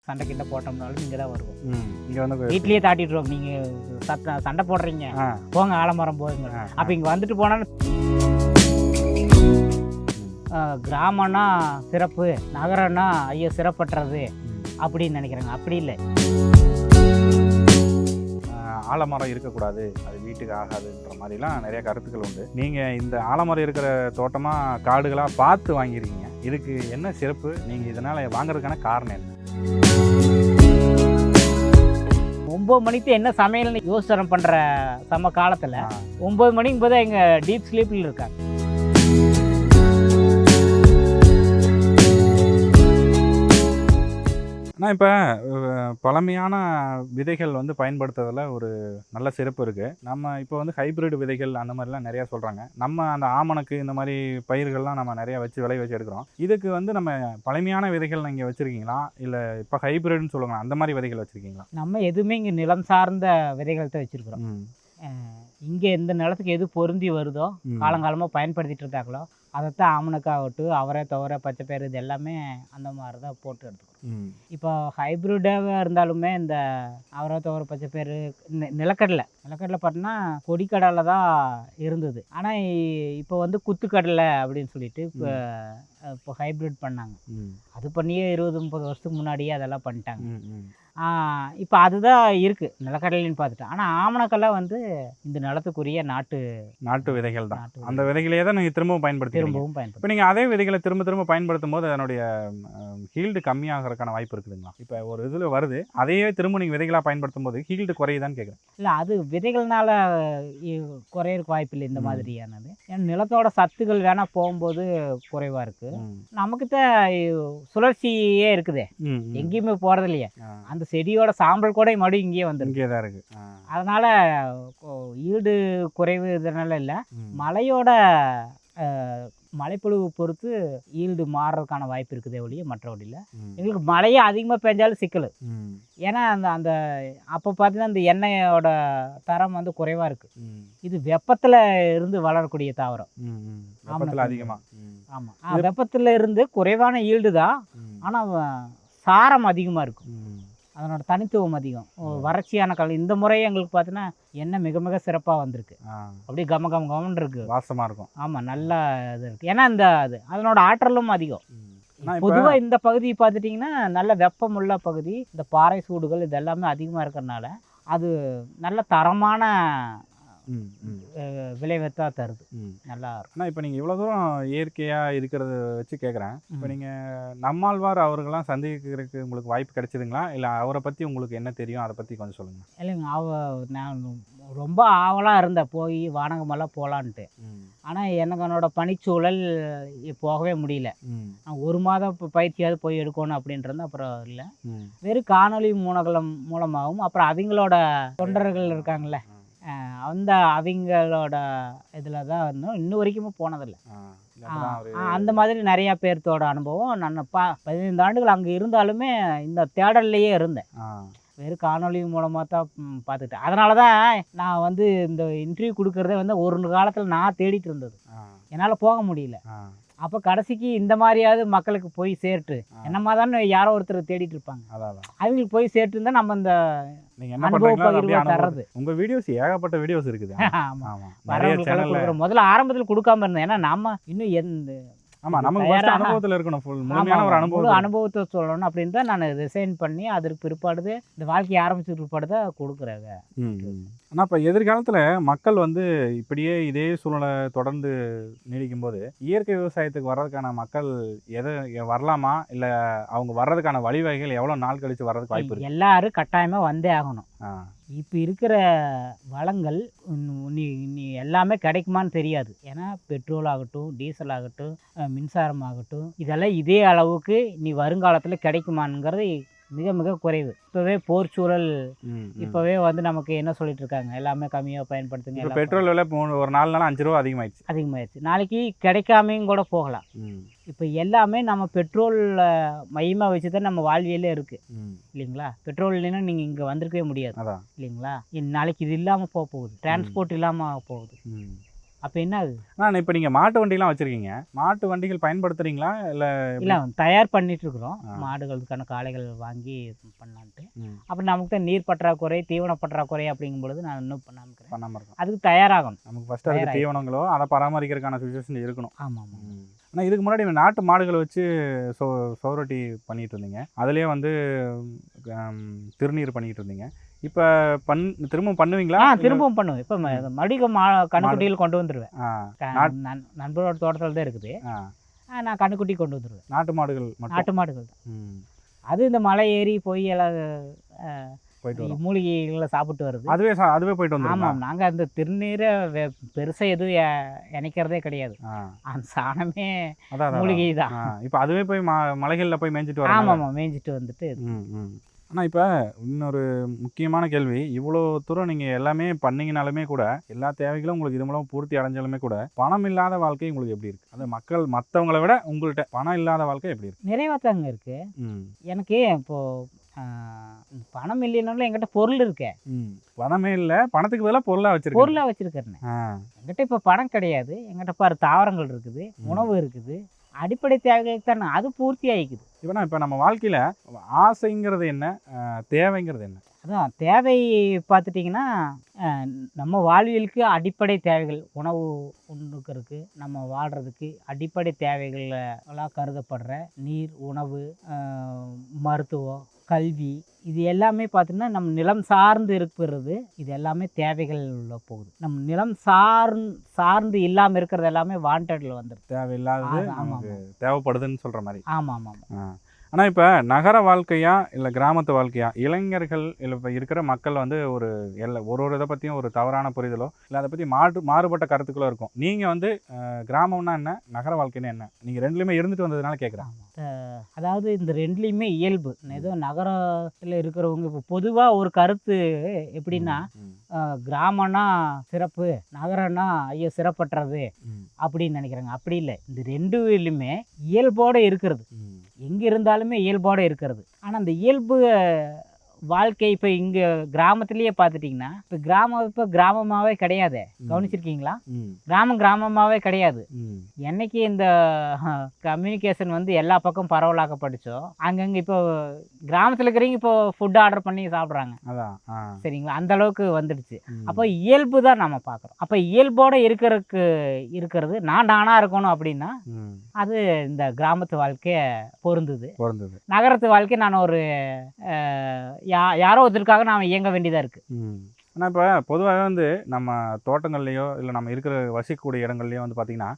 சண்டை கிட்ட போட்டோம்னாலும் இங்கே தான் வருவோம். இங்கே வந்து வீட்லேயே தாட்டிட்டுருவோம். நீங்கள் சண்டை போடுறீங்க போங்க ஆலமரம் போகுங்க. அப்போ இங்கே வந்துட்டு போனாலும் கிராமம்னா சிறப்பு, நகரம்னா ஐயோ சிறப்பற்றது அப்படின்னு நினைக்கிறாங்க. அப்படி இல்லை. ஆலமரம் இருக்கக்கூடாது, அது வீட்டுக்கு ஆகாதுன்ற மாதிரிலாம் நிறைய கருத்துக்கள் உண்டு. நீங்கள் இந்த ஆலமரம் இருக்கிற தோட்டமாக காடுகளாக பார்த்து வாங்கியிருக்கீங்க. இதுக்கு என்ன சிறப்பு? நீங்கள் இதனால் வாங்குறதுக்கான காரணம் என்ன? 9 மணிக்கு என்ன சமையல்னு யோசனை பண்ணுற சம காலத்தில் 9 மணிக்கு போது எங்கள் டீப் ஸ்லீப்பில் இருக்காங்க. ஆனால் இப்போ பழமையான விதைகள் வந்து பயன்படுத்துறதுல ஒரு நல்ல சிறப்பு இருக்குது. நம்ம இப்போ வந்து ஹைப்ரிட் விதைகள் அந்த மாதிரிலாம் நிறையா சொல்கிறாங்க. நம்ம அந்த ஆமணக்கு இந்த மாதிரி பயிர்கள்லாம் நம்ம நிறையா விளை வச்சு எடுக்கிறோம். இதுக்கு வந்து நம்ம பழமையான விதைகள் நீங்கள் வச்சுருக்கீங்களா, இல்லை இப்போ ஹைப்ரிட்னு சொல்லுவாங்க அந்த மாதிரி விதைகள் வச்சுருக்கீங்களா? நம்ம எதுவுமே இங்கே நிலம் சார்ந்த விதைகள் தான் வச்சுருக்குறோம். இங்கே எந்த நிலத்துக்கு எது பொருந்தி வருதோ காலங்காலமாக பயன்படுத்திட்டு இருந்தாங்களோ அதைத்தான் ஆமணக்காகட்டும், அவரை துவரை பச்சை பயிறு இது எல்லாமே அந்த மாதிரி தான் போட்டு எடுத்துக்கிறோம். இப்போ ஹைப்ரிட்டாக இருந்தாலுமே இந்த அவரை துவரை பச்சை பயிறு நிலக்கடலை பார்த்தீங்கன்னா கொடிக்கடலை தான் இருந்தது. ஆனால் இப்போ வந்து குத்துக்கடலை அப்படின்னு சொல்லிட்டு இப்போ ஹைப்ரிட் பண்ணாங்க. அது பண்ணியே 20-30 வருஷத்துக்கு முன்னாடியே அதெல்லாம் பண்ணிட்டாங்க. இப்போ அதுதான் இருக்குது நிலக்கடலைன்னு பார்த்துட்டேன். ஆனால் ஆமணக்கெல்லாம் வந்து இந்த நிலத்துக்குரிய நாட்டு விதைகள் தான். அந்த விதைகளையே தான் நீங்கள் திரும்பவும் பயன்படுத்தி இப்போ நீங்கள் அதே விதைகளை திரும்ப பயன்படுத்தும் போது அதனுடைய ஹீல்டு கம்மியாகிறதுக்கான வாய்ப்பு இருக்குதுங்களா? இப்போ ஒரு இதில் வருது, அதையே திரும்ப நீங்கள் விதைகளாக பயன்படுத்தும் போது ஹீல்டு குறையுதான்னு கேட்குறேன். இல்லை, அது விதைகள்னால குறையிறதுக்கு வாய்ப்பு இல்லை இந்த மாதிரியானது. ஏன்னா நிலத்தோட சத்துக்கள் வேணால் போகும்போது குறைவாக இருக்குது. நமக்கு தான் சுழற்சியே இருக்குதே, எங்கேயுமே போகிறது இல்லையா. அந்த செடியோட சாம்பல் கூட மறுபடியும் இங்கேயே வந்து இங்கே தான் இருக்குது. அதனால் ஈடு குறைவு இதனால இல்லை, மழையோட மழைப்பொழிவு பொறுத்து ஈல்டு மாறுறதுக்கான வாய்ப்பு இருக்குதே ஒழிய மற்றபடியில் எங்களுக்கு மழையே அதிகமாக பெஞ்சாலும் சிக்கல். ஏன்னா அந்த அப்போ பார்த்தீங்கன்னா இந்த எண்ணெயோட தரம் வந்து குறைவாக இருக்குது. இது வெப்பத்தில் இருந்து வளரக்கூடிய தாவரம். அதிகமாக ஆமாம், வெப்பத்தில் இருந்து குறைவான ஈல்டு தான், ஆனால் சாரம் அதிகமாக இருக்கும். அதனோட தனித்துவம் அதிகம். வறட்சியான காலம் இந்த முறையே எங்களுக்கு பார்த்தீங்கன்னா எண்ணெய் மிக மிக சிறப்பாக வந்திருக்கு. அப்படியே கமன்னு இருக்கு, வாசமாக இருக்கும். ஆமாம், நல்லா இது இருக்குது. ஏன்னா அதனோட ஆற்றலும் அதிகம். பொதுவாக இந்த பகுதி பார்த்துட்டிங்கன்னா நல்ல வெப்பமுள்ள பகுதி. இந்த பாறை சூடுகள் இது எல்லாமே அதிகமாக இருக்கிறதுனால அது நல்ல தரமான விளைவைத்தான் தருது. நல்லா இருக்கும். ஆனால் இப்போ நீங்கள் இவ்வளோ தூரம் இயற்கையாக இருக்கிறத வச்சு கேட்குறேன். இப்போ நீங்கள் நம்மாழ்வார் அவர்களெலாம் சந்திக்கிறதுக்கு உங்களுக்கு வாய்ப்பு கிடைச்சிதுங்களா, இல்லை அவரை பற்றி உங்களுக்கு என்ன தெரியும் அதை பற்றி கொஞ்சம் சொல்லுங்கள். இல்லைங்க, நான் ரொம்ப ஆவலாக இருந்தேன் போய் வானகமெல்லாம் போகலான்ட்டு. ஆனால் எனக்கு என்னோட பணிச்சூழல் போகவே முடியல. நான் 1 மாதம் பயிற்சியாவது போய் எடுக்கணும் அப்படின்றது. அப்புறம் இல்லை, வெறும் காணொலி மூலமாகவும் அப்புறம் அவங்களோட தொண்டர்கள் இருக்காங்கள்ல அவங்களோட இதில் தான் இன்னும் வரைக்குமே போனதில்லை. அந்த மாதிரி நிறையா பேர்த்தோட அனுபவம். நான் 15 ஆண்டுகள் அங்கே இருந்தாலுமே இந்த தேடல்லையே இருந்தேன். வெறும் காணொலி மூலமாக தான் பார்த்துக்கிட்டேன். அதனால தான் நான் வந்து இந்த இன்டர்வியூ கொடுக்குறதே வந்து ஒரு காலத்தில் நான் தேடிட்டு இருந்தது, என்னால் போக முடியல. அப்போ கடைசிக்கு இந்த மாதிரியாவது மக்களுக்கு போய் சேர்த்து என்னமா தானே யாரோ ஒருத்தர் தேடிட்டு இருப்பாங்க, அவங்களுக்கு போய் சேர்த்து இருந்தால் நம்ம இந்த தர்றது. உங்க வீடியோஸ் ஏகப்பட்ட வீடியோஸ் இருக்குது. முதல்ல ஆரம்பத்தில் கொடுக்காம இருந்தேன். ஏன்னா நம்ம இன்னும் அனுபவத்தை சொல்லணும் அப்படின்னு தான் நான் ரிசைன் பண்ணி அதற்கு பிற்பாடு இந்த வாழ்க்கையை ஆரம்பிச்சு பிற்பாடு தான் கொடுக்குறாங்க. ஆனால் இப்போ எதிர்காலத்தில் மக்கள் வந்து இப்படியே இதே சூழ்நிலை தொடர்ந்து நீடிக்கும் போது இயற்கை விவசாயத்துக்கு வர்றதுக்கான மக்கள் வரலாமா, இல்லை அவங்க வர்றதுக்கான வழிவகைகள் எவ்வளோ நாள் கழிச்சு வர்றதுக்கு வாய்ப்பு இருக்கு? எல்லாரும் கட்டாயமாக வந்தே ஆகணும். இப்போ இருக்கிற வளங்கள் நீ எல்லாமே கிடைக்குமான்னு தெரியாது. ஏன்னா பெட்ரோல் ஆகட்டும், டீசல் ஆகட்டும், மின்சாரம் ஆகட்டும், இதெல்லாம் இதே அளவுக்கு நீ வருங்காலத்தில் கிடைக்குமாங்கிறது மிக மிக குறைவு. இப்போவே போர் சூழல் இப்போவே வந்து நமக்கு என்ன சொல்லிட்டு இருக்காங்க, எல்லாமே கம்மியாக பயன்படுத்துங்க. இப்போ பெட்ரோல் விலை ஒரு 4 நாள் 5 ரூபா அதிகமாகிடுச்சு. நாளைக்கு கிடைக்காமையும் கூட போகலாம். இப்போ எல்லாமே நம்ம பெட்ரோல் மையமாக வச்சு தான் நம்ம வாழ்வியலே இருக்குது இல்லைங்களா. பெட்ரோல் இல்லைன்னா நீங்கள் இங்கே வந்திருக்கவே முடியாது இல்லைங்களா. நாளைக்கு இது இல்லாமல் போகுது, டிரான்ஸ்போர்ட் இல்லாமல் போகுது. அப்போ என்ன ஆகுது? நான் இப்போ நீங்கள் மாட்டு வண்டிலாம் வச்சுருக்கீங்க, மாட்டு வண்டிகள் பயன்படுத்துகிறீங்களா இல்லை? இல்லை தயார் பண்ணிகிட்ருக்குறோம், மாடுகளுக்கான காளைகள் வாங்கி பண்ணலான்ட்டு. அப்புறம் நமக்கு தான் நீர் பற்றாக்குறை, தீவன பற்றாக்குறை அப்படிங்கும் பொழுது நான் இன்னும் பண்ணாமல் இருக்கேன். அதுக்கு தயாராகணும். நமக்கு ஃபஸ்ட்டு அதுக்கு தீவனங்களோ அதை பராமரிக்கிறதுக்கான சுச்சுவேஷன் இருக்கணும். ஆமாம். ஆனால் இதுக்கு முன்னாடி நாட்டு மாடுகளை வச்சு சோரொட்டி பண்ணிகிட்டு இருந்தீங்க, அதுலேயே வந்து திருநீர் பண்ணிக்கிட்டு இருந்தீங்க. இப்போ திரும்பவும் பண்ணுவீங்களா? திரும்பவும் பண்ணுவேன். இப்போ மடிக கண்ணுக்குட்டிகள் கொண்டு வந்துடுவேன். நண்பரோட தோட்டத்தில் தான் இருக்குது, நான் கண்ணுக்குட்டி கொண்டு வந்துடுவேன். நாட்டு மாடுகள் தான். அது இந்த மலை ஏறி போய் எல்லாம் மூலிகைகளை சாப்பிட்டு வருது. அதுவே போயிட்டு வந்து. ஆமாம், நாங்கள் அந்த திருநீரை பெருசாக எதுவும் இணைக்கிறதே கிடையாது. அந்த சாணமே மூலிகை தான். இப்போ அதுவே போய் மலைகளில் போய் மேய்ஞ்சிட்டு வர. ஆமாம், மேய்ஞ்சிட்டு வந்துட்டு. ஆனால் இப்போ இன்னொரு முக்கியமான கேள்வி, இவ்வளோ தூரம் நீங்கள் எல்லாமே பண்ணிங்கனாலுமே கூட, எல்லா தேவைகளும் உங்களுக்கு இது மூலம் பூர்த்தி அடைஞ்சாலுமே கூட, பணம் இல்லாத வாழ்க்கை உங்களுக்கு எப்படி இருக்குது? அது மக்கள் மற்றவங்களை விட உங்கள்கிட்ட பணம் இல்லாத வாழ்க்கை எப்படி இருக்குது? நிறைவாக தாங்க இருக்குது. எனக்கு இப்போது பணம் இல்லைனாலும் என்கிட்ட பொருள் இருக்கே. பணமே இல்லை, பணத்துக்கு பதிலாக பொருளாக வச்சுருக்கேன். என்கிட்ட இப்போ பணம் கிடையாது, என்கிட்ட பாரு தாவரங்கள் இருக்குது, உணவு இருக்குது, அடிப்படை தேவைகளுக்கு தானே அது பூர்த்தி ஆகிக்குது. இப்போ நம்ம வாழ்க்கையில் ஆசைங்கிறது என்ன, தேவைங்கிறது என்ன? அதான் தேவை பார்த்துட்டிங்கன்னா, நம்ம வாழ்வியலுக்கு அடிப்படை தேவைகள், உணவு உண்ணுக்கிறதுக்கு, நம்ம வாழ்கிறதுக்கு அடிப்படை தேவைகளாக கருதப்படுற நீர், உணவு, மருத்துவம், கல்வி, இது எல்லாமே பார்த்திங்கன்னா நம்ம நிலம் சார்ந்து இருக்கிறது. இது எல்லாமே தேவைகளில் போகுது. நம்ம நிலம் சார்ந்து இல்லாமல் இருக்கிறது எல்லாமே வாண்டடில் வந்துடும், தேவையில்லாதது நமக்கு தேவைப்படுதுன்னு சொல்கிற மாதிரி. ஆமாம். ஆனால் இப்போ நகர வாழ்க்கையா இல்லை கிராமத்து வாழ்க்கையா, இளைஞர்கள் இல்லை இப்போ இருக்கிற மக்கள் வந்து ஒரு இதை பற்றியும் ஒரு தவறான புரிதலோ இல்லை அதை பற்றி மாறுபட்ட கருத்துக்களோ இருக்கும். நீங்கள் வந்து கிராமம்னா என்ன, நகர வாழ்க்கைன்னா என்ன, நீங்கள் ரெண்டுலேயுமே இருந்துட்டு வந்ததுனால கேட்குறேன். அதாவது இந்த ரெண்டுலேயுமே இயல்பு. ஏதோ நகரத்தில் இருக்கிறவங்க இப்போ பொதுவாக ஒரு கருத்து எப்படின்னா, கிராமம்னா சிறப்பு, நகரம்னா ஐயோ சிறப்பற்றது அப்படின்னு நினைக்கிறாங்க. அப்படி இல்லை, இந்த ரெண்டுலையுமே இயல்போடு இருக்கிறது, எங்கே இருந்தாலுமே இயல்போடு இருக்கிறது. ஆனால் அந்த இயல்பு வாழ்க்கை இப்போ இங்கே கிராமத்துலேயே பார்த்துட்டிங்கன்னா, இப்போ கிராமமாகவே கிடையாது. கவனிச்சிருக்கீங்களா? கிராமமாகவே கிடையாது. என்னைக்கு இந்த கம்யூனிகேஷன் வந்து எல்லா பக்கம் பரவலாக்கப்பட்டுச்சோ, அங்கங்கே இப்போ கிராமத்தில் இருக்கிறவங்க இப்போ ஃபுட் ஆர்டர் பண்ணி சாப்பிட்றாங்க. சரிங்களா? அந்த அளவுக்கு வந்துடுச்சு. அப்போ இயல்பு தான் நம்ம பார்க்குறோம். அப்போ இயல்போடு இருக்கிறது நானாக இருக்கணும் அப்படின்னா அது இந்த கிராமத்து வாழ்க்கையை பொருந்துது. நகரத்து வாழ்க்கை நான் ஒரு யாரோ ஒருத்தருக்காக நாம் இயங்க வேண்டியதாக இருக்குது. ஆனால் இப்போ பொதுவாக வந்து நம்ம தோட்டங்கள்லையோ இல்லை நம்ம இருக்கிற வசிக்கக்கூடிய இடங்கள்லையோ வந்து பார்த்திங்கன்னா,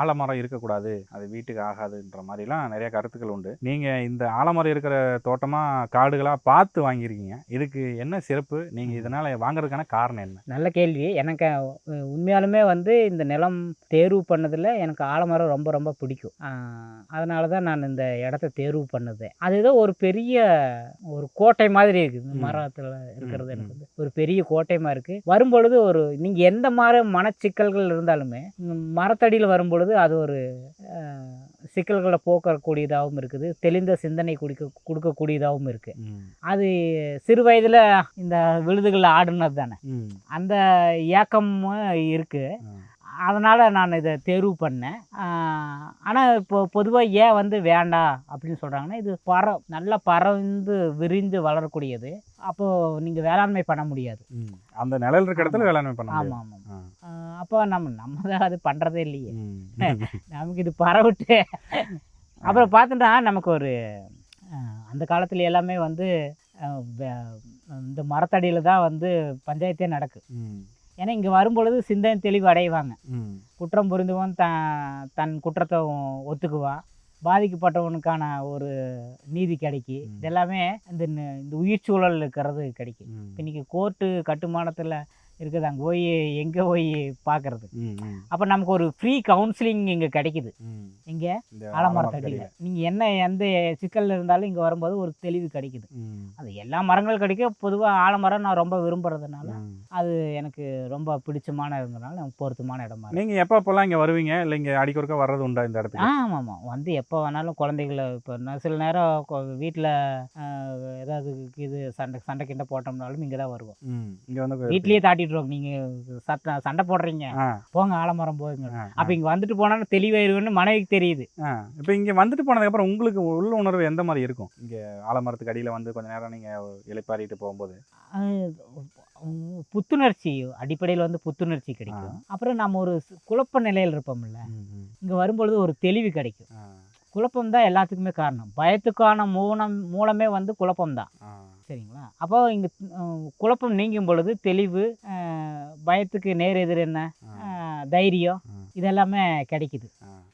ஆலமரம் இருக்கக்கூடாது, அது வீட்டுக்கு ஆகாதுன்ற மாதிரிலாம் நிறைய கருத்துக்கள் உண்டு. நீங்கள் இந்த ஆலமரம் இருக்கிற தோட்டமாக காடுகளாக பார்த்து வாங்கியிருக்கீங்க, இதுக்கு என்ன சிறப்பு? நீங்கள் இதனால் வாங்குறதுக்கான காரணம் என்ன? நல்ல கேள்வி. எனக்கு உண்மையாலுமே வந்து இந்த நிலம் தேர்வு பண்ணதில் எனக்கு ஆலமரம் ரொம்ப ரொம்ப பிடிக்கும். அதனால தான் நான் இந்த இடத்த தேர்வு பண்ணது. அது ஏதோ ஒரு பெரிய ஒரு கோட்டை மாதிரி இருக்குது. இந்த மரத்தில் இருக்கிறது எனக்கு வந்து ஒரு பெரிய கோட்டையமாக இருக்குது. வரும்பொழுது ஒரு நீங்கள் எந்த மாதிரி மனச்சிக்கல்கள் இருந்தாலுமே மரத்தடியில் வரும்பொழுது அது ஒரு சிக்கல்களை போக்கக்கூடியதாகவும் இருக்குது, தெளிந்த சிந்தனை கொடுக்கக்கூடியதாகவும் இருக்குது. அது சிறு வயதில் இந்த விழுதுகளில் ஆடுனது தானே, அந்த ஏக்கமும் இருக்குது. அதனால் நான் இதை தேர்வு பண்ணேன். ஆனால் இப்போ பொதுவாக ஏன் வந்து வேண்டாம் அப்படின்னு சொல்கிறாங்கன்னா, இது நல்லா பறந்து விரிந்து வளரக்கூடியது. அப்போது நீங்கள் வேளாண்மை பண்ண முடியாது, அந்த நிழல் இருக்க இடத்துல வேளாண்மை பண்ண. ஆமாம். அப்போ நம்ம தான் அது பண்ணுறதே இல்லையே, நமக்கு இது பரவிட்டு. அப்புறம் பார்த்துட்டா நமக்கு ஒரு அந்த காலத்தில் எல்லாமே வந்து இந்த மரத்தடியில் தான் வந்து பஞ்சாயத்தே நடக்கு. ஏன்னா இங்கே வரும்பொழுது சிந்தனை தெளிவு அடைவாங்க. குற்றம் புரிந்தவன் தன் குற்றத்தை ஒத்துக்குவான், பாதிக்கப்பட்டவனுக்கான ஒரு நீதி கிடைக்கி. இதெல்லாமே இந்த உயிர் சூழல் இருக்கிறது கிடைக்கும். இன்றைக்கி கோர்ட்டு கட்டுமானத்தில் இருக்குது, அங்கே போய் எங்கே போய் பார்க்குறது. அப்போ நமக்கு ஒரு ஃப்ரீ கவுன்சிலிங் இங்கே கிடைக்குது. இங்கே ஆலமரத்தடியில் நீங்கள் எந்த சிக்கலில் இருந்தாலும் இங்கே வரும்போது ஒரு தெளிவு கிடைக்குது. அது எல்லா மரங்களும் கிடைக்கும். பொதுவாக ஆலமரம் நான் ரொம்ப விரும்புறதுனால அது எனக்கு ரொம்ப பிடிச்சமான இருந்ததுனால எனக்கு பொருத்தமான இடமா. நீங்கள் எப்போலாம் இங்கே வருவீங்க இல்லை இங்கே அடிக்கொருக்கா வர்றது உண்டா இந்த இடத்துக்கு? ஆமாம், வந்து எப்போ வேணாலும் குழந்தைகளை இப்போ நான் சில நேரம் வீட்டில் ஏதாவது இது சண்டை கிண்டை போட்டோம்னாலும் இங்கே தான் வருவோம். இங்கே வந்து வீட்லேயே தாட்டி சொல்லிடுவாங்க, நீங்கள் சண்டை போடுறீங்க, ஆ போங்க ஆலமரம் போங்க. ஆ அப்போ இங்கே வந்துட்டு போனாலும் தெளிவாயிருவேன்னு மனைவிக்கு தெரியுது. இப்போ இங்கே வந்துட்டு போனதுக்கப்புறம் உங்களுக்கு உள்ள உணர்வு எந்த மாதிரி இருக்கும்? இங்கே ஆலமரத்துக்கு அடியில் வந்து கொஞ்ச நேரம் நீங்கள் இளைப்பாறிட்டு போகும்போது அது புத்துணர்ச்சி அடிப்படையில் வந்து புத்துணர்ச்சி கிடைக்கும். அப்புறம் நம்ம ஒரு குழப்ப நிலையில் இருப்போம்ல, இங்கே வரும்பொழுது ஒரு தெளிவு கிடைக்கும். குழப்பம் தான் எல்லாத்துக்குமே காரணம். பயத்துக்கான மூலமே வந்து குழப்பம்தான். சரிங்களா? அப்போ இங்கே குழப்பம் நீங்கும் பொழுது தெளிவு, பயத்துக்கு நேர் எதிர் என்ன, தைரியம், இதெல்லாமே கிடைக்குது.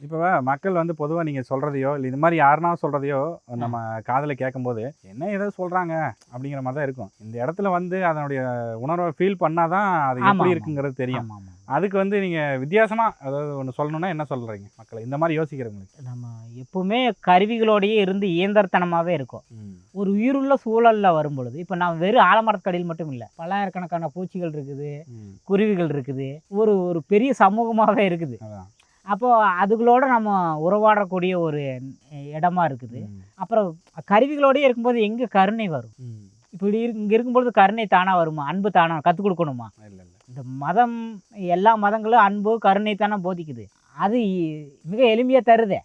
இப்போ மக்கள் வந்து பொதுவாக நீங்கள் சொல்கிறதையோ இல்லை இது மாதிரி யாருனா சொல்கிறதையோ நம்ம காதில் கேட்கும்போது என்ன ஏதோ சொல்கிறாங்க அப்படிங்கிற மாதிரி தான் இருக்கும். இந்த இடத்துல வந்து அதனுடைய உணர்வை ஃபீல் பண்ணால் தான் அது எப்படி இருக்குங்கிறது தெரியும். அதுக்கு வந்து நீங்கள் வித்தியாசமாக அதாவது ஒன்று சொல்லணுன்னா என்ன சொல்கிறீங்க மக்களை இந்த மாதிரி யோசிக்கிறவங்களுக்கு? நம்ம எப்பவுமே கருவிகளோடையே இருந்து இயந்திரத்தனமாகவே இருக்கும். ஒரு உயிருள்ள சூழலில் வரும்பொழுது இப்போ நான் வெறும் ஆலமரத்தடியில் மட்டும் இல்லை, பல்லாயிரக்கணக்கான பூச்சிகள் இருக்குது, குருவிகள் இருக்குது, ஒரு பெரிய சமூகமாகவே இருக்குது. அப்போது அதுகளோட நம்ம உறவாடக்கூடிய ஒரு இடமா இருக்குது. அப்புறம் கருவிகளோடயே இருக்கும்போது எங்கே கருணை வரும்? இப்படி இங்கே இருக்கும்பொழுது கருணை தானாக வருமா? அன்பு தானாக கற்றுக் கொடுக்கணுமா? இந்த மதம், எல்லா மதங்களும் அன்பு கருணை தானே போதிக்குது. அது மிக எளிமையாக தருதே,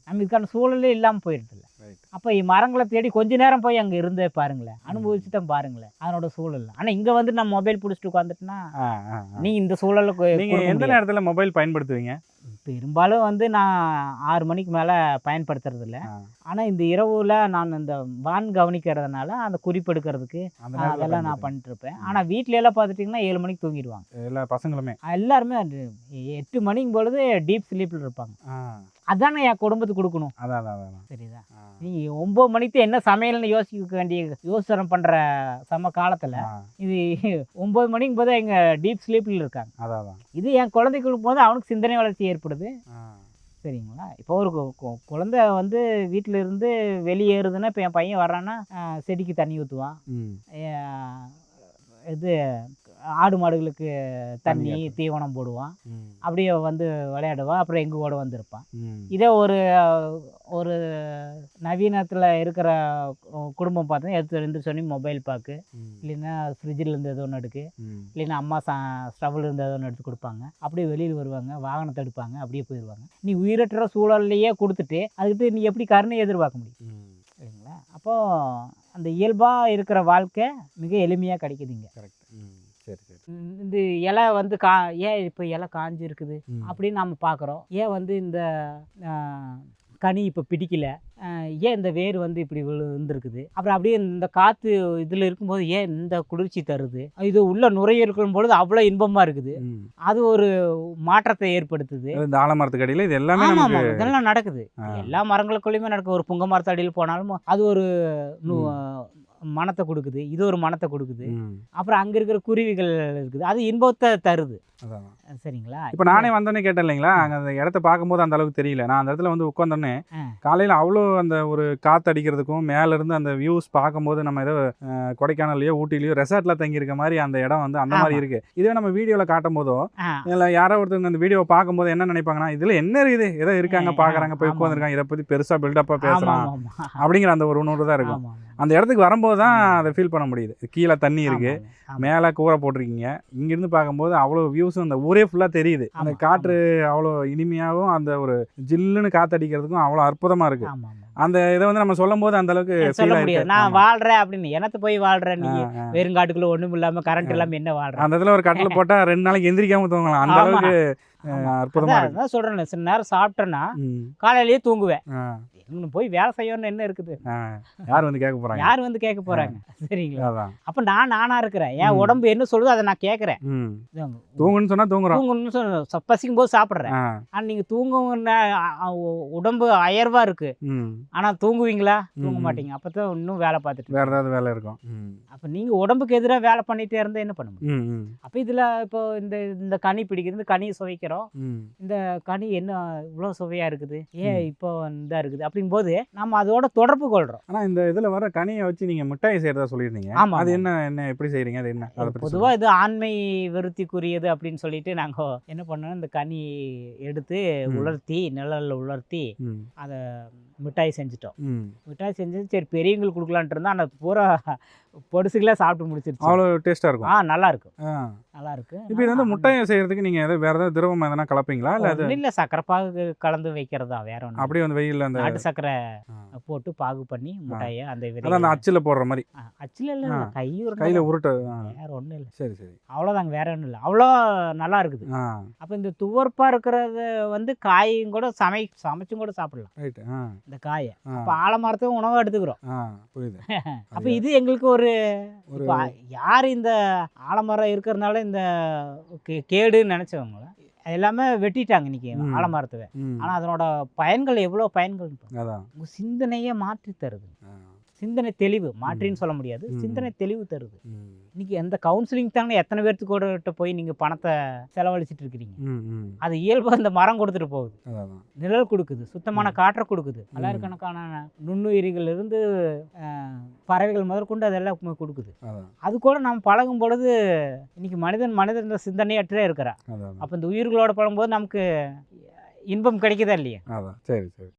நம்ம இதுக்கான சூழலே இல்லாமல் போயிடுதில்ல. அப்போ மரங்களை தேடி கொஞ்ச நேரம் போய் அங்கே இருந்தே பாருங்களேன், அனுபவிச்சு தான் பாருங்களேன் அதனோட சூழல். ஆனால் இங்கே வந்து நம்ம மொபைல் பிடிச்சிட்டு உட்காந்துட்டுனா நீ இந்த சூழலுக்கு எந்த நேரத்தில் மொபைல் பயன்படுத்துவீங்க? பெரும்பாலும் வந்து நான் 6 மணிக்கு மேலே பயன்படுத்துறது இல்லை. ஆனால் இந்த இரவுல நான் இந்த வான் கவனிக்கிறதுனால அந்த குறிப்பெடுக்கிறதுக்கு அதெல்லாம் நான் பண்ணிட்டு இருப்பேன். ஆனால் வீட்டில எல்லாம் பார்த்துட்டிங்கன்னா 7 மணிக்கு தூங்கிடுவாங்க எல்லா பசங்களுமே. எல்லாருமே 8 மணிக்கு பொழுது டீப் ஸ்லீப்பில் இருப்பாங்க. அதானே என் குடும்பத்துக்கு கொடுக்கணும். அதான் சரிதா. நீங்கள் 9 மணிக்கு என்ன சமையல்னு யோசிக்க வேண்டிய யோசனை பண்ணுற சம காலத்தில் இது 9 மணிக்கு போது எங்கள் டீப் ஸ்லீப்பில் இருக்காங்க. இது என் குழந்தைக்கு கொடுக்கும்போது அவனுக்கு சிந்தனை வளர்ச்சி ஏற்படுது. சரிங்களா? இப்போ ஒரு குழந்தை வந்து வீட்டில் இருந்து வெளியேறுதுன்னா, இப்போ என் பையன் வர்றான்னா செடிக்கு தண்ணி ஊற்றுவான், இது ஆடு மாடுகளுக்கு தண்ணி தீவனம் போடுவான், அப்படியே வந்து விளையாடுவான், அப்புறம் எங்கள் கூட வந்திருப்பான். இதே ஒரு நவீனத்தில் இருக்கிற குடும்பம் பார்த்தோன்னா எடுத்து சொல்லி மொபைல் பார்க்கு, இல்லைன்னா ஃப்ரிட்ஜில் இருந்து ஏதோ ஒன்று எடுக்கு, இல்லைன்னா அம்மா ஸ்டவ்வில் இருந்து ஏதோ ஒன்று எடுத்து கொடுப்பாங்க, அப்படியே வெளியில் வருவாங்க, வாகனத்தை எடுப்பாங்க, அப்படியே போயிடுவாங்க. நீ உயிரற்ற சூழல்லையே கொடுத்துட்டு அதுக்கு நீ எப்படி கருணை எதிர்பார்க்க முடியும்? இல்லைங்களா? அப்போது அந்த இயல்பாக இருக்கிற வாழ்க்கை மிக எளிமையாக கிடைக்குதுங்க. கரெக்ட். சரி சரி. இந்த இலை வந்து ஏன் இப்போ இலை காஞ்சி இருக்குது அப்படின்னு நம்ம பார்க்குறோம். ஏன் வந்து இந்த கனி இப்போ பிடிக்கல, ஏன் இந்த வேர் வந்து இப்படி விழுந்துருக்குது, அப்புறம் அப்படியே இந்த காற்று இதில் இருக்கும்போது ஏன் இந்த குளிர்ச்சி தருது, இது உள்ள நுரையீரல் பொழுது அவ்வளோ இன்பமாக இருக்குது, அது ஒரு மாற்றத்தை ஏற்படுத்துது. இந்த ஆலமரத்துக்கு அடியில் இது எல்லாமே இதெல்லாம் நடக்குது. எல்லா மரங்களுக்குள்ளேயுமே நடக்குது. ஒரு புங்க மரத்து அடியில் போனாலும் அது ஒரு மனத்தை கொடுக்குது, இது ஒரு மனத்தை கொடுக்குது. அப்புறம் அங்கே இருக்கிற குருவிகள் இருக்குது, அது இன்பத்தை தருது. சரிங்களா? இப்போ நானே வந்தோன்னே கேட்டேன் இல்லைங்களா, அங்கே அந்த இடத்த பார்க்கும்போது அந்த அளவுக்கு தெரியல. நான் அந்த இடத்துல வந்து உட்காந்தோன்னே காலையில் அவ்வளோ அந்த ஒரு காற்று அடிக்கிறதுக்கும் மேலேருந்து அந்த வியூஸ் பார்க்கும்போது நம்ம ஏதோ கொடைக்கானல்லையோ ஊட்டிலையோ ரெசார்ட்டில் தங்கியிருக்க மாதிரி அந்த இடம் வந்து அந்த மாதிரி இருக்குது. இதே நம்ம வீடியோவில் காட்டும் போதோ இல்லை யாரோ ஒருத்தவங்க அந்த வீடியோவை பார்க்கும்போது என்ன நினைப்பாங்கன்னா, இதில் என்ன இருக்குது, ஏதோ இருக்காங்க பார்க்குறாங்க, போய் உட்காந்துருக்காங்க, இதை பற்றி பெருசாக பில்டப்பாக பேசலாம் அப்படிங்கிற அந்த ஒரு உணர்வு தான் இருக்கும். அந்த இடத்துக்கு வரும்போது தான் அதை ஃபீல் பண்ண முடியுது. கீழே தண்ணி இருக்குது, மேலே கூரை போட்டிருக்கீங்க, இங்கேருந்து பார்க்கும்போது அவ்வளோ வியூஸும் அந்த ஊரே ஃபுல்லாக தெரியுது. அந்த காற்று அவ்வளோ இனிமையாகவும் அந்த ஒரு ஜில்லுன்னு காற்றடிக்கிறதுக்கும் அவ்வளோ அற்புதமாக இருக்குது. அந்த இதை வந்து நம்ம சொல்லும் போது அந்த அளவுக்கு சொல்ல முடியாது. நான் வாழ்கிறேன் அப்படின்னு எனக்கு போய் வாழ்கிறேன், நீங்கள் வெறுங்காட்டுக்குள்ள ஒன்றும் இல்லாமல் கரண்ட் இல்லாமல் என்ன வாழ்கிறேன். அந்த இடத்துல ஒரு கட்டில் போட்டால் 2 நாளைக்கு எந்திரிக்காமல் தூங்கலாம், அந்த அளவுக்கு அற்புதமாக இருக்கு. சொல்கிறேன், சில நேரம் சாப்பிட்டேன்னா காலையிலேயே தூங்குவேன். இன்னும் போய் வேலை செய்யணும்னு என்ன இருக்குது, யார் வந்து கேட்க போகிறாங்க, யார் வந்து கேட்க போகிறாங்க? சரிங்களா? அப்போ நானாக இருக்கிறேன், என் உடம்பு என்ன சொல்லுதோ அதை நான் கேட்குறேன். தூங்குன்னு சொன்னால் தூங்குறோம், தூங்குன்னு சொன்ன பசிக்கும் போது சாப்பிட்றேன். ஆனால் நீங்கள் தூங்குன உடம்பு அயர்வாக இருக்குது, ஆனால் தூங்குவீங்களா? தூங்க மாட்டீங்க. அப்போ தான் இன்னும் வேலை பார்த்துட்டு வேறு ஏதாவது வேலை இருக்கும். அப்போ நீங்கள் உடம்புக்கு எதிராக வேலை பண்ணிகிட்டே இருந்தால் என்ன பண்ண முடியும்? அப்போ இதில் இப்போ இந்த கனி பிடிக்குது, இந்த கனியை சுவைக்கிறோம், இந்த கனி என்ன இவ்வளோ சுவையாக இருக்குது, ஏன் இப்போ இதாக இருக்குது அப்படிங்கும்போது நம்ம அதோட தொடர்பு கொள்கிறோம். ஆனால் இந்த இதில் வர கனியை வச்சு நீங்கள் மிட்டாய் செய்கிறதா சொல்லியிருந்தீங்க. ஆமாம், அது என்ன எப்படி செய்கிறீங்க, அது என்ன? பொதுவாக இது ஆண்மை விருத்திக்குரியது அப்படின்னு சொல்லிட்டு நாங்கள் என்ன பண்ணோம், இந்த கனி எடுத்து உலர்த்தி நிழலில் உலர்த்தி அதை மிட்டாய் செஞ்சுட்டோம். ம். மிட்டாய் செஞ்சு சரி பெரியவங்களுக்கு கொடுக்கலான்ட்டு இருந்தால் அந்த பூரா பொடுசுகளே சாப்பிட்டு முடிச்சிருச்சு. அவ்வளோ டேஸ்ட்டாக இருக்கும். நல்லா இருக்கும், ஆ. நல்லா இருக்கு. இப்போ இது வந்து முட்டையை செய்கிறதுக்கு நீங்கள் எதாவது வேறு ஏதாவது திரவம் எதனா கலப்பீங்களா இல்லை அது இல்லை, சக்கரை பாகு கலந்து வைக்கிறதா, வேற ஒன்று. அப்படியே வந்து வெயிலில் அந்த நாட்டு சக்கரை ஆ. போட்டு பாகு பண்ணி முட்டையை அந்த அதான் அந்த அச்சில் போடுற மாதிரி அச்சில் இல்லை, கையில் உருட்ட. வேற ஒன்றும் இல்லை. சரி சரி. அவ்வளோதாங்க, வேற ஒன்றும் இல்லை. அவ்வளோ நல்லா இருக்குது. ஆ. அப்போ இந்த துவர்ப்பாக இருக்கிறத வந்து காயும் கூட சமைச்சும் கூட சாப்பிடலாம் ரைட்டு. ஆ. இந்த காயை. ஆ. இப்போ ஆலமரத்தையும் உணவாக எடுத்துக்கிறோம். ஆ புரியுது. அப்போ இது எங்களுக்கு ஒரு இப்போ யார் இந்த ஆலமரம் இருக்கிறதுனால இந்த கேடுன்னு நினச்சவங்கள எல்லாமே வெட்டிட்டாங்க இன்னைக்கு ஆலமரத்தை. ம். ஆனால் அதனோட பயன்கள் எவ்வளோ பயன்கள் அதான். உங்கள் சிந்தனையே மாற்றி தருது. ஆ. சிந்தனை தெளிவு, மாற்றின்னு சொல்ல முடியாது, சிந்தனை தெளிவு தருது. ம். இன்னைக்கு எந்த கவுன்சிலிங் தாங்க எத்தனை பேர்த்துக்கு கூட போய் நீங்கள் பணத்தை செலவழிச்சிட்டு இருக்கிறீங்க. ம். ம். அது இயல்பாக இந்த மரம் கொடுத்துட்டு போகுது, அதான். நிழல் கொடுக்குது, சுத்தமான காற்றை கொடுக்குது, பல்லாயிரக்கணக்கான நுண்ணுயிரிகள் இருந்து பறவைகள் முதற்கொண்டு அதெல்லாம் கொடுக்குது. அதான். அது கூட நம்ம பழகும் பொழுது இன்னைக்கு மனிதன் இந்த சிந்தனையற்றே இருக்கிறான். அதான். அப்போ இந்த உயிர்களோட பழகும்போது நமக்கு இன்பம் கிடைக்குதா இல்லையா? அதான். சரி சரி.